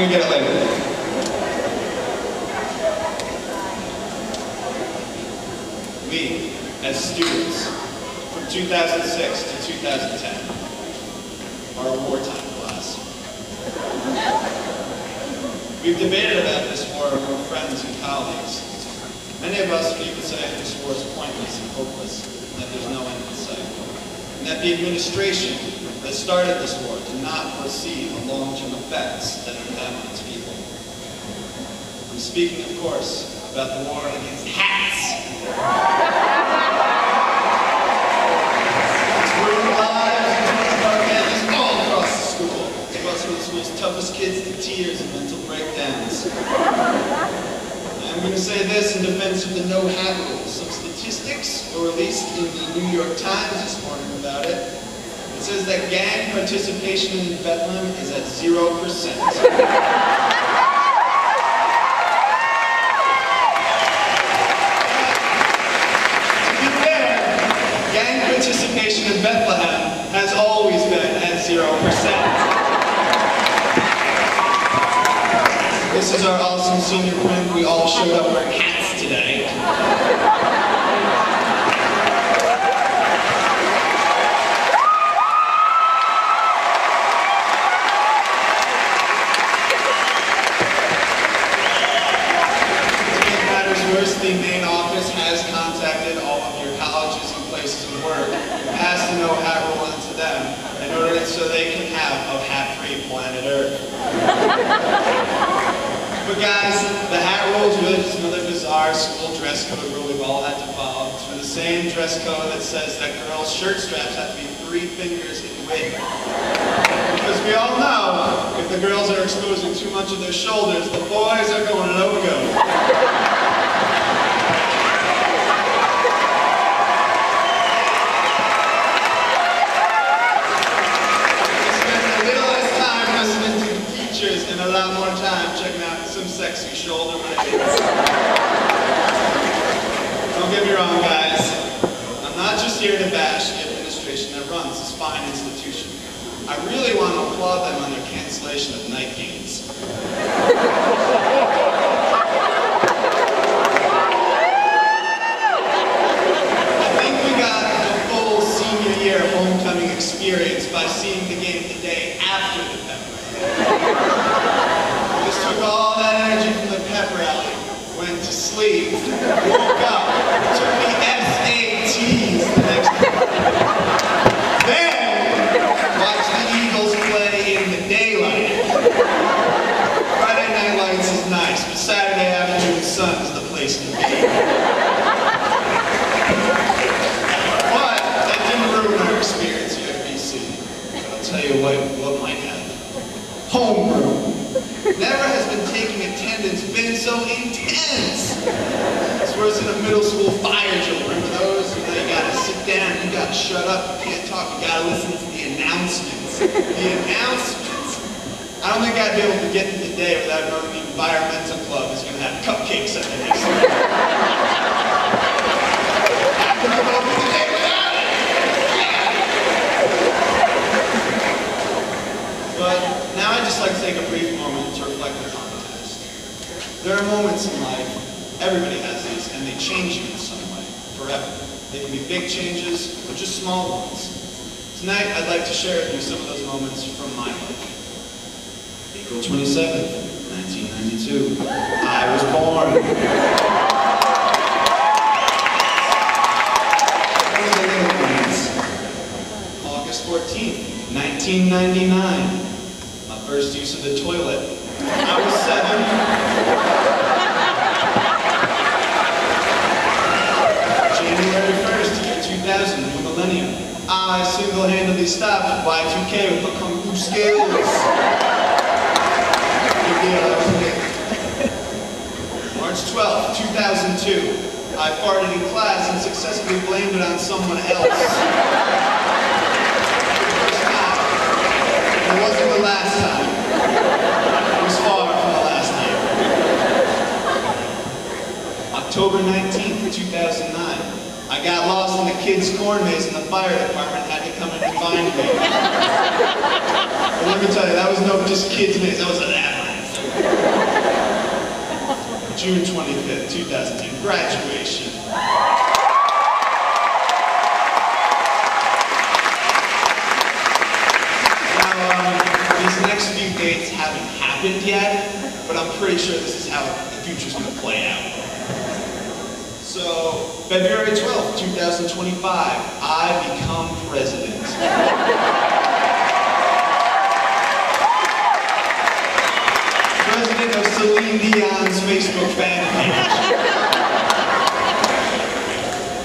gonna get it later. We, as students, from 2006 to 2010, are a wartime class. We've debated about this war with friends and colleagues. Many of us would even say that this war is pointless and hopeless, and that there's no end in sight. And that the administration that started this war did not foresee the long-term effects that it would have on its people. I'm speaking, of course, about the war against hats. It's ruined lives and families all across the school. It's brought some of the school's toughest kids to tears and mental breakdowns. I'm going to say this in defense of the no hat rule. Some statistics were released in the New York Times this morning about it. It says that gang participation in Bethlehem is at 0%. Participation in Bethlehem has always been at 0%. This is our awesome senior prank. We all showed up wearing hats today. To make matters worse, the main office has contacted all of your colleges and places of work, passed the no hat rule into them in order so they can have a hat-free planet Earth. But guys, the hat rule is really just another bizarre school dress code rule we've all had to follow. It's for the same dress code that says that girls' shirt straps have to be 3 fingers in width. Because we all know, if the girls are exposing too much of their shoulders, the boys are going no-go. And a lot more time checking out some sexy shoulder blades. Don't get me wrong, guys. I'm not just here to bash the administration that runs this fine institution. I really want to applaud them on their cancellation of night games. I think we got the full senior year homecoming experience by seeing the game the day after the pep rally. Just took all that energy from the pep rally, went to sleep, woke up, took the SATs the next day. Then, watched the Eagles play in the daylight. Friday night lights is nice, but Saturday afternoon sun is the place to be. But that didn't ruin our experience here at BC. But I'll tell you what might have. Homeroom. Never has been taking attendance been so intense. It's worse than a middle school fire drill. Remember those? You know, you gotta sit down, you gotta shut up, you can't talk, you gotta listen to the announcements. The announcements. I don't think I'd be able to get through the day without knowing the environmental club is gonna have cupcakes at the next week. I couldn't go through the day without it. But now I'd just like to take a brief moment to reflect upon the past. There are moments in life, everybody has these, and they change you in some way, forever. They can be big changes, or just small ones. Tonight, I'd like to share with you some of those moments from my life. April 27th, 1992. I was born. August 14th, 1999. First use of the toilet. I was 7. January 1st, year 2000, new millennium. I single-handedly stopped Y2K with my Kung Fu skills. March 12th, 2002. I farted in class and successfully blamed it on someone else. It wasn't the last time. It was far from the last time. October 19th, 2009. I got lost in the kids' corn maze and the fire department had to come and find me. But let me tell you, that was no just kids' maze, that was an avalanche. June 25th, 2010, graduation. These next few dates haven't happened yet, but I'm pretty sure this is how the future's going to play out. So, February 12th, 2025, I become president. President of Celine Dion's Facebook fan page.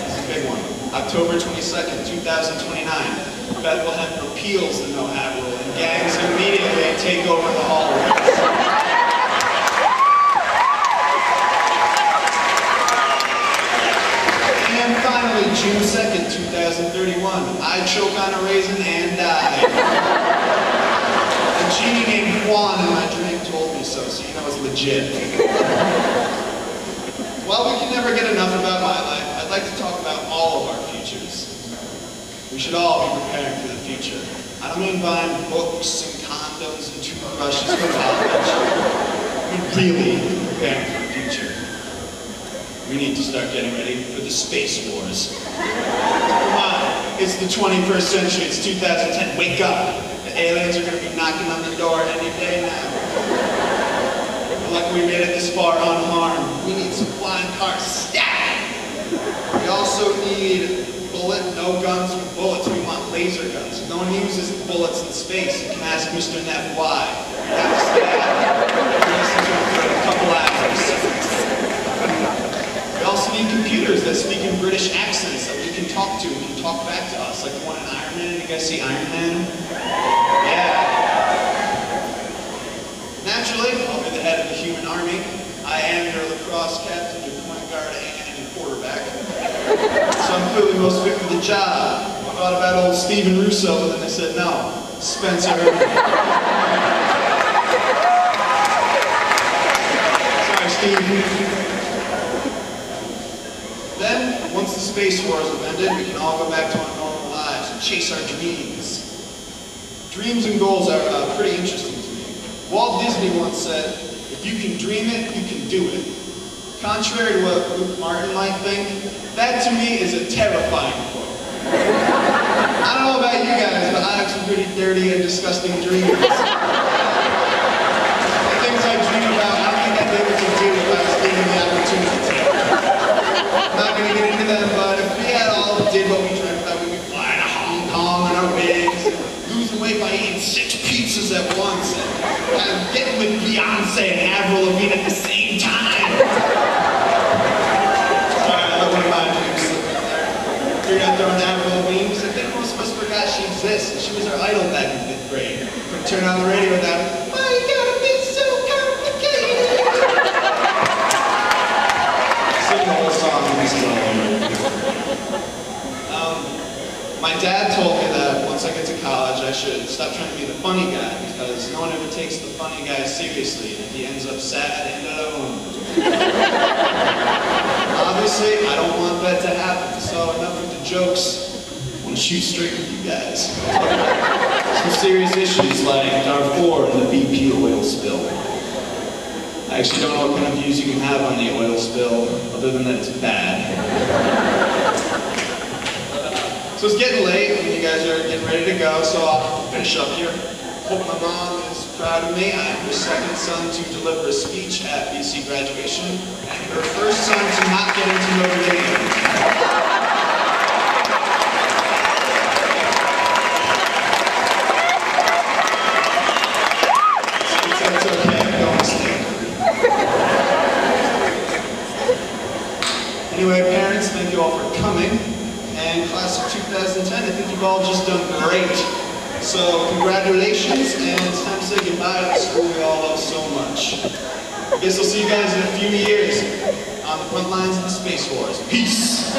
This is a big one. October 22nd, 2029. Bethlehem repeals the no-hat rule, and gangs immediately take over the hallways. And finally, June 2nd, 2031, I choke on a raisin and die. A genie named Juan in my dream told me so you know it's legit. While we can never get enough about my life, I'd like to talk about all of our futures. We should all be preparing for the future. I don't mean buying books and condoms and toothbrushes for college. I mean really preparing for the future. We need to start getting ready for the space wars. Come on, it's the 21st century, it's 2010, wake up. The aliens are going to be knocking on the door any day now. We're lucky we made it this far unharmed. We need some flying cars, stat! We also need no guns with bullets, we want laser guns. No one uses bullets in space. You can ask Mr. Neff why. We have to stab. Listen to him for a couple hours. We also need computers that speak in British accents that we can talk to and can talk back to us. Like the one in Iron Man. You guys see Iron Man? Yeah. Naturally, I'll be the head of the human army. I am your lacrosse captain, your point guard, and your quarterback. So I'm clearly most fit for the job. I thought about old Steven Russo, but then I said no. Spencer Herrmann. Sorry, Steve. Then, once the space wars have ended, we can all go back to our normal lives and chase our dreams. Dreams and goals are pretty interesting to me. Walt Disney once said, if you can dream it, you can do it. Contrary to what Luke Martin might think, that to me is a terrifying quote. I don't know about you guys, but I have some pretty dirty and disgusting dreams. The things I dream about, I don't think I'd be able to do if I was given the opportunity to. I'm not going to get into them, but if we had all did what we dreamt about, we'd be flying to Hong Kong on our wigs, losing weight by eating 6 pizzas at once, and getting with Beyonce and Avril Lavigne at the same time. You're not throwing Avril Lavigne, because I think most of us forgot she exists. She was our idol back in 5th grade. Couldn't turn on the radio without, why you gotta be so complicated? Sing the whole song and this is all over. My dad told me that once I get to college, I should stop trying to be the funny guy, because no one ever takes the funny guy seriously, and he ends up sad and alone. Obviously, I don't want that to happen, so enough with the jokes. I want to shoot straight with you guys. Some serious issues like Darfur and the BP oil spill. I actually don't know what kind of views you can have on the oil spill, other than that it's bad. So it's getting late, and you guys are getting ready to go, so I'll finish up here. Hope my mom is proud of me. I am her second son to deliver a speech at BC graduation, and her first son to not get into Notre Dame. That's okay, don't mistake. Anyway, parents, thank you all for coming. And class of 2010, I think you've all just done great. So congratulations, and it's time to say goodbye to the school we all love so much. I guess I'll see you guys in a few years on the front lines of the Space Wars. Peace!